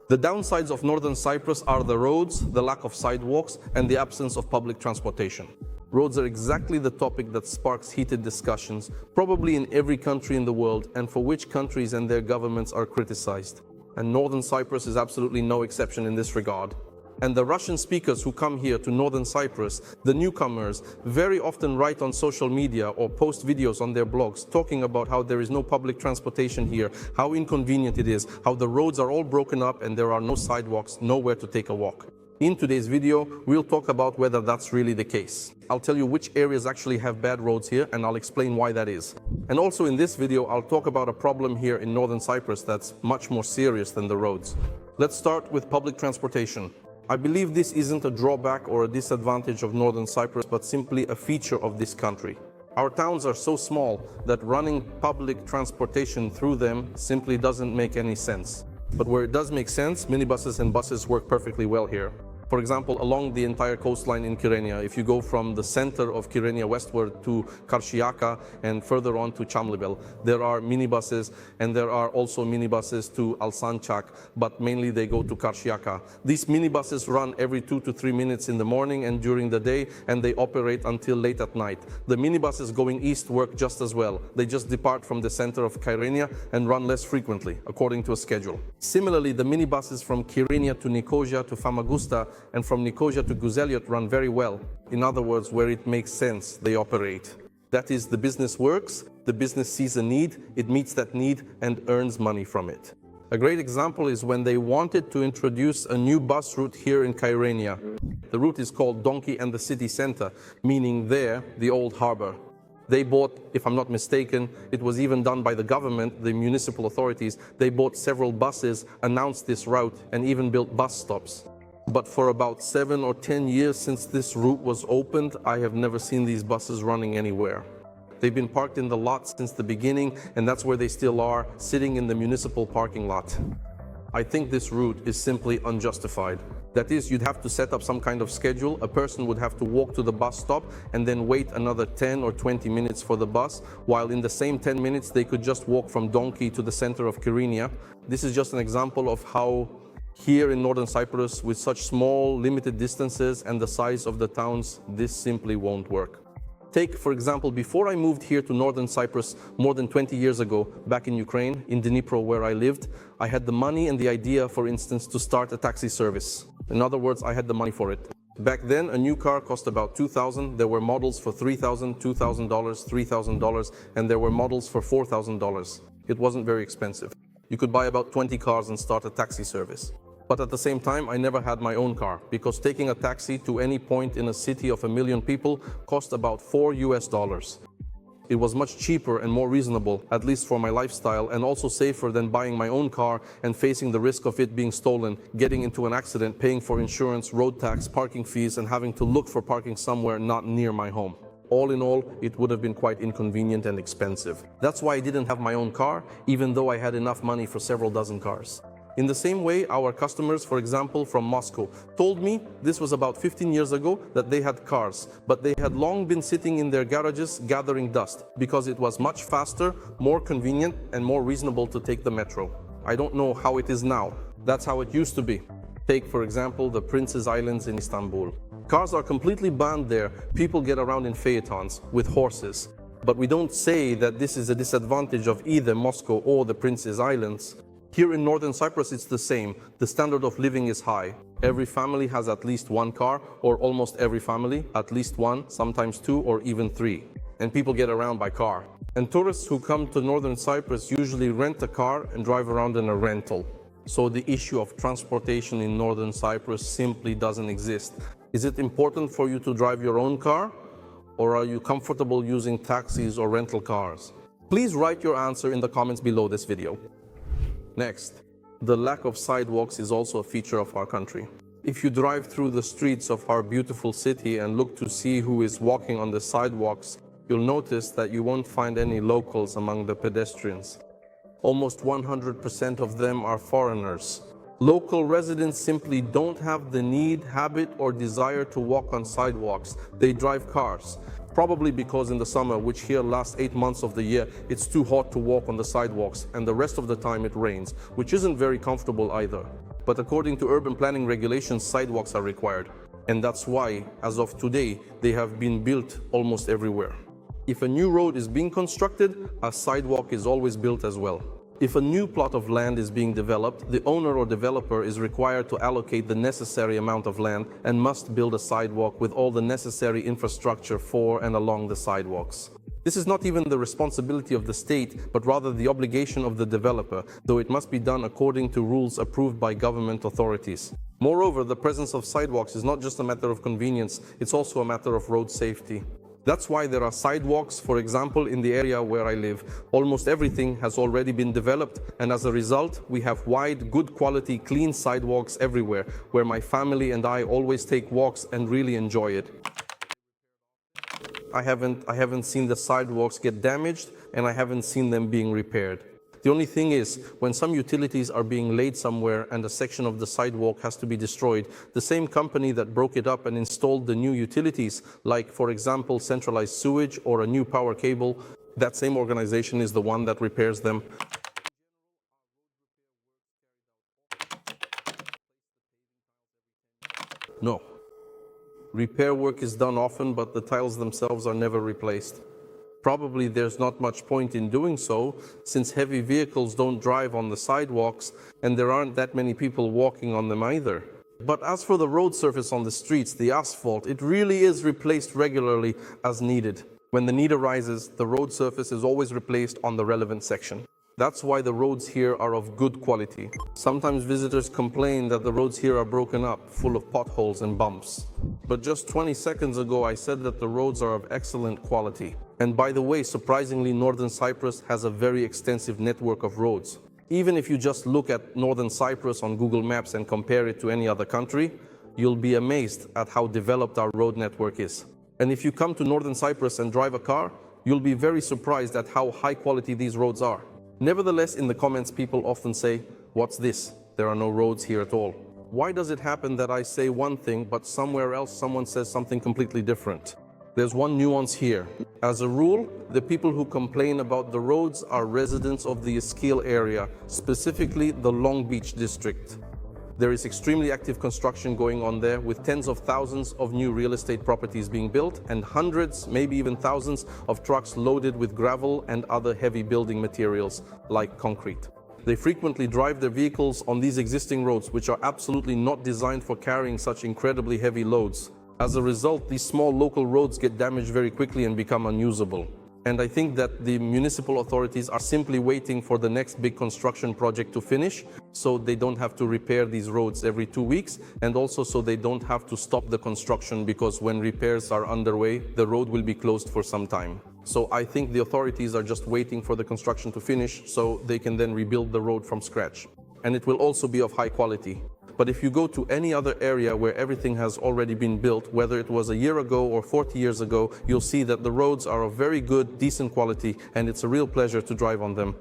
The downsides of Northern Cyprus are the roads, the lack of sidewalks, and the absence of public transportation. Roads are exactly the topic that sparks heated discussions, probably in every country in the world, and for which countries and their governments are criticized. And Northern Cyprus is absolutely no exception in this regard. And the Russian speakers who come here to Northern Cyprus, the newcomers, very often write on social media or post videos on their blogs talking about how there is no public transportation here, how inconvenient it is, how the roads are all broken up and there are no sidewalks, nowhere to take a walk. In today's video, we'll talk about whether that's really the case. I'll tell you which areas actually have bad roads here, and I'll explain why that is. And also in this video, I'll talk about a problem here in Northern Cyprus that's much more serious than the roads. Let's start with public transportation. I believe this isn't a drawback or a disadvantage of Northern Cyprus, but simply a feature of this country. Our towns are so small that running public transportation through them simply doesn't make any sense. But where it does make sense, minibuses and buses work perfectly well here. For example, along the entire coastline in Kyrenia, if you go from the center of Kyrenia westward to Karşıyaka and further on to Çamlıbel, there are minibuses, and there are also minibuses to Alsancak, but mainly they go to Karşıyaka. These minibuses run every 2 to 3 minutes in the morning and during the day, and they operate until late at night. The minibuses going east work just as well. They just depart from the center of Kyrenia and run less frequently, according to a schedule. Similarly, the minibuses from Kyrenia to Nicosia to Famagusta and from Nicosia to Güzelyurt run very well. In other words, where it makes sense, they operate. That is, the business works, the business sees a need, it meets that need and earns money from it. A great example is when they wanted to introduce a new bus route here in Kyrenia. The route is called Donkey and the City Center, meaning there, the old harbor. They bought, if I'm not mistaken, it was even done by the government, the municipal authorities, they bought several buses, announced this route, and even built bus stops. But for about 7 or 10 years since this route was opened, I have never seen these buses running anywhere. They've been parked in the lot since the beginning, and that's where they still are, sitting in the municipal parking lot. I think this route is simply unjustified. That is, you'd have to set up some kind of schedule. A person would have to walk to the bus stop and then wait another 10 or 20 minutes for the bus, while in the same 10 minutes they could just walk from Donkey to the center of Kyrenia. This is just an example of how here in Northern Cyprus, with such small, limited distances and the size of the towns, this simply won't work. Take, for example, before I moved here to Northern Cyprus more than 20 years ago, back in Ukraine, in Dnipro where I lived, I had the money and the idea, for instance, to start a taxi service. In other words, I had the money for it. Back then, a new car cost about $2,000. There were models for $3,000, $2,000, $3,000, and there were models for $4,000. It wasn't very expensive. You could buy about 20 cars and start a taxi service. But at the same time, I never had my own car, because taking a taxi to any point in a city of 1 million people cost about $4. It was much cheaper and more reasonable, at least for my lifestyle, and also safer than buying my own car and facing the risk of it being stolen, getting into an accident, paying for insurance, road tax, parking fees, and having to look for parking somewhere not near my home. All in all, it would have been quite inconvenient and expensive. That's why I didn't have my own car, even though I had enough money for several dozen cars. In the same way, our customers, for example, from Moscow, told me, this was about 15 years ago, that they had cars, but they had long been sitting in their garages gathering dust, because it was much faster, more convenient, and more reasonable to take the metro. I don't know how it is now. That's how it used to be. Take, for example, the Prince's Islands in Istanbul. Cars are completely banned there. People get around in phaetons, with horses. But we don't say that this is a disadvantage of either Moscow or the Prince's Islands. Here in Northern Cyprus, it's the same. The standard of living is high. Every family has at least one car, or almost every family, at least one, sometimes two, or even three. And people get around by car. And tourists who come to Northern Cyprus usually rent a car and drive around in a rental. So the issue of transportation in Northern Cyprus simply doesn't exist. Is it important for you to drive your own car? Or are you comfortable using taxis or rental cars? Please write your answer in the comments below this video. Next, the lack of sidewalks is also a feature of our country. If you drive through the streets of our beautiful city and look to see who is walking on the sidewalks, you'll notice that you won't find any locals among the pedestrians. Almost 100% of them are foreigners. Local residents simply don't have the need, habit, or desire to walk on sidewalks. They drive cars. Probably because in the summer, which here lasts 8 months of the year, it's too hot to walk on the sidewalks, and the rest of the time it rains, which isn't very comfortable either. But according to urban planning regulations, sidewalks are required. And that's why, as of today, they have been built almost everywhere. If a new road is being constructed, a sidewalk is always built as well. If a new plot of land is being developed, the owner or developer is required to allocate the necessary amount of land and must build a sidewalk with all the necessary infrastructure for and along the sidewalks. This is not even the responsibility of the state, but rather the obligation of the developer, though it must be done according to rules approved by government authorities. Moreover, the presence of sidewalks is not just a matter of convenience, it's also a matter of road safety. That's why there are sidewalks, for example, in the area where I live. Almost everything has already been developed, and as a result, we have wide, good quality, clean sidewalks everywhere, where my family and I always take walks and really enjoy it. I haven't seen the sidewalks get damaged, and I haven't seen them being repaired. The only thing is, when some utilities are being laid somewhere and a section of the sidewalk has to be destroyed, the same company that broke it up and installed the new utilities, like, for example, centralized sewage or a new power cable, that same organization is the one that repairs them. No. Repair work is done often, but the tiles themselves are never replaced. Probably there's not much point in doing so, since heavy vehicles don't drive on the sidewalks and there aren't that many people walking on them either. But as for the road surface on the streets, the asphalt, it really is replaced regularly as needed. When the need arises, the road surface is always replaced on the relevant section. That's why the roads here are of good quality. Sometimes visitors complain that the roads here are broken up, full of potholes and bumps. But just 20 seconds ago, I said that the roads are of excellent quality. And by the way, surprisingly, Northern Cyprus has a very extensive network of roads. Even if you just look at Northern Cyprus on Google Maps and compare it to any other country, you'll be amazed at how developed our road network is. And if you come to Northern Cyprus and drive a car, you'll be very surprised at how high quality these roads are. Nevertheless, in the comments, people often say, "What's this? There are no roads here at all." Why does it happen that I say one thing, but somewhere else someone says something completely different? There's one nuance here. As a rule, the people who complain about the roads are residents of the Ischil area, specifically the Long Beach district. There is extremely active construction going on there, with tens of thousands of new real estate properties being built and hundreds, maybe even thousands of trucks loaded with gravel and other heavy building materials like concrete. They frequently drive their vehicles on these existing roads, which are absolutely not designed for carrying such incredibly heavy loads. As a result, these small local roads get damaged very quickly and become unusable. And I think that the municipal authorities are simply waiting for the next big construction project to finish, so they don't have to repair these roads every 2 weeks, and also so they don't have to stop the construction, because when repairs are underway, the road will be closed for some time. So I think the authorities are just waiting for the construction to finish so they can then rebuild the road from scratch. And it will also be of high quality. But if you go to any other area where everything has already been built, whether it was a year ago or 40 years ago, you'll see that the roads are of very good, decent quality, and it's a real pleasure to drive on them.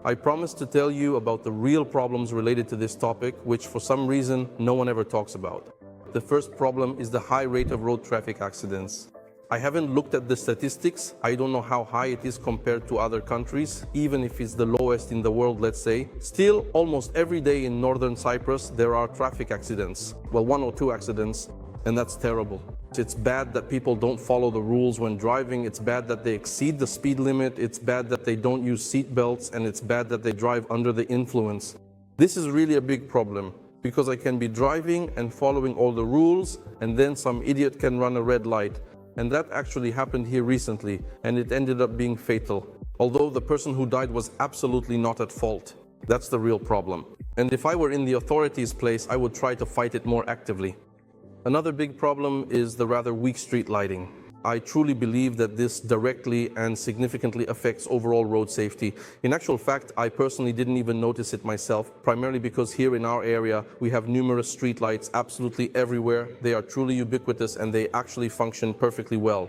I promised to tell you about the real problems related to this topic, which for some reason no one ever talks about. The first problem is the high rate of road traffic accidents. I haven't looked at the statistics. I don't know how high it is compared to other countries, even if it's the lowest in the world, let's say. Still, almost every day in Northern Cyprus, there are traffic accidents. Well, 1 or 2 accidents, and that's terrible. It's bad that people don't follow the rules when driving. It's bad that they exceed the speed limit. It's bad that they don't use seat belts, and it's bad that they drive under the influence. This is really a big problem, because I can be driving and following all the rules, and then some idiot can run a red light. And that actually happened here recently, and it ended up being fatal. Although the person who died was absolutely not at fault. That's the real problem. And if I were in the authorities' place, I would try to fight it more actively. Another big problem is the rather weak street lighting. I truly believe that this directly and significantly affects overall road safety. In actual fact, I personally didn't even notice it myself, primarily because here in our area, we have numerous streetlights absolutely everywhere. They are truly ubiquitous and they actually function perfectly well.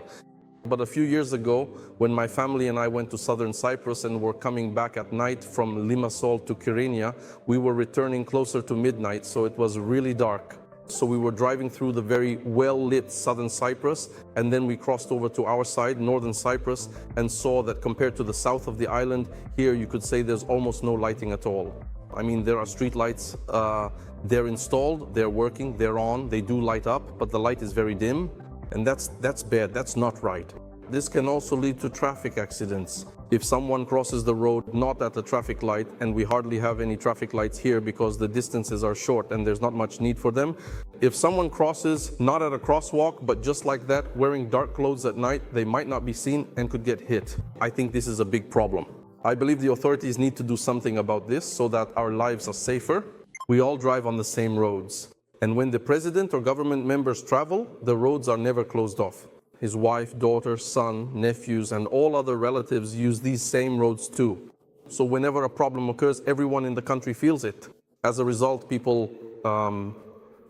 But a few years ago, when my family and I went to Southern Cyprus and were coming back at night from Limassol to Kyrenia, we were returning closer to midnight, so it was really dark. So we were driving through the very well-lit Southern Cyprus, and then we crossed over to our side, Northern Cyprus, and saw that compared to the south of the island, here you could say there's almost no lighting at all. I mean, there are street lights, they're installed, they're working, they're on, they do light up, but the light is very dim, and that's bad, that's not right. This can also lead to traffic accidents. If someone crosses the road not at a traffic light, and we hardly have any traffic lights here because the distances are short and there's not much need for them. If someone crosses not at a crosswalk, but just like that, wearing dark clothes at night, they might not be seen and could get hit. I think this is a big problem. I believe the authorities need to do something about this so that our lives are safer. We all drive on the same roads. And when the president or government members travel, the roads are never closed off. His wife, daughter, son, nephews, and all other relatives use these same roads too. So whenever a problem occurs, everyone in the country feels it. As a result, people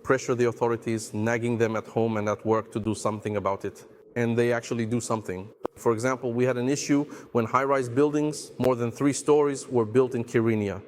pressure the authorities, nagging them at home and at work to do something about it. And they actually do something. For example, we had an issue when high-rise buildings, more than 3 stories, were built in Kyrenia.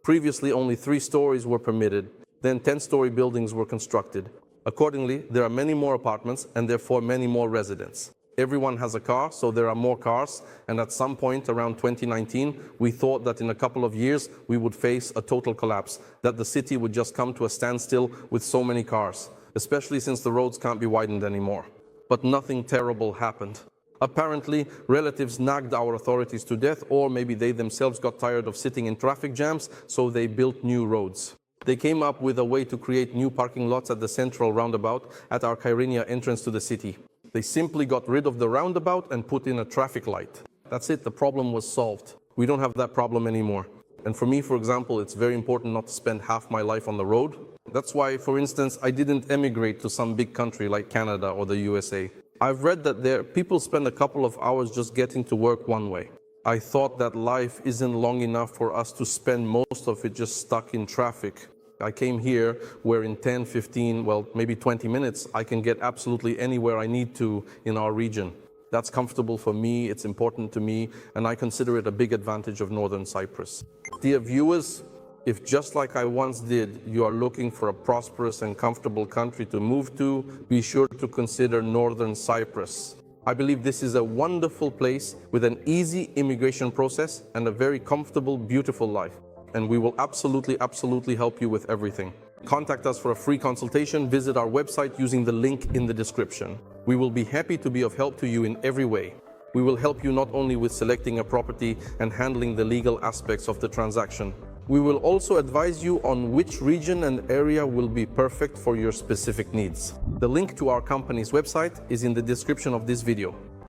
Previously, only 3 stories were permitted. Then 10-story buildings were constructed. Accordingly, there are many more apartments and therefore many more residents. Everyone has a car, so there are more cars, and at some point around 2019, we thought that in a couple of years we would face a total collapse, that the city would just come to a standstill with so many cars, especially since the roads can't be widened anymore. But nothing terrible happened. Apparently, relatives nagged our authorities to death, or maybe they themselves got tired of sitting in traffic jams, so they built new roads. They came up with a way to create new parking lots at the central roundabout at our Kyrenia entrance to the city. They simply got rid of the roundabout and put in a traffic light. That's it, the problem was solved. We don't have that problem anymore. And for me, for example, it's very important not to spend half my life on the road. That's why, for instance, I didn't emigrate to some big country like Canada or the USA. I've read that people spend a couple of hours just getting to work one way. I thought that life isn't long enough for us to spend most of it just stuck in traffic. I came here where in 10, 15, well, maybe 20 minutes, I can get absolutely anywhere I need to in our region. That's comfortable for me, it's important to me, and I consider it a big advantage of Northern Cyprus. Dear viewers, if just like I once did, you are looking for a prosperous and comfortable country to move to, be sure to consider Northern Cyprus. I believe this is a wonderful place with an easy immigration process and a very comfortable, beautiful life. And we will absolutely help you with everything. Contact us for a free consultation. Visit our website using the link in the description. We will be happy to be of help to you in every way. We will help you not only with selecting a property and handling the legal aspects of the transaction. We will also advise you on which region and area will be perfect for your specific needs. The link to our company's website is in the description of this video.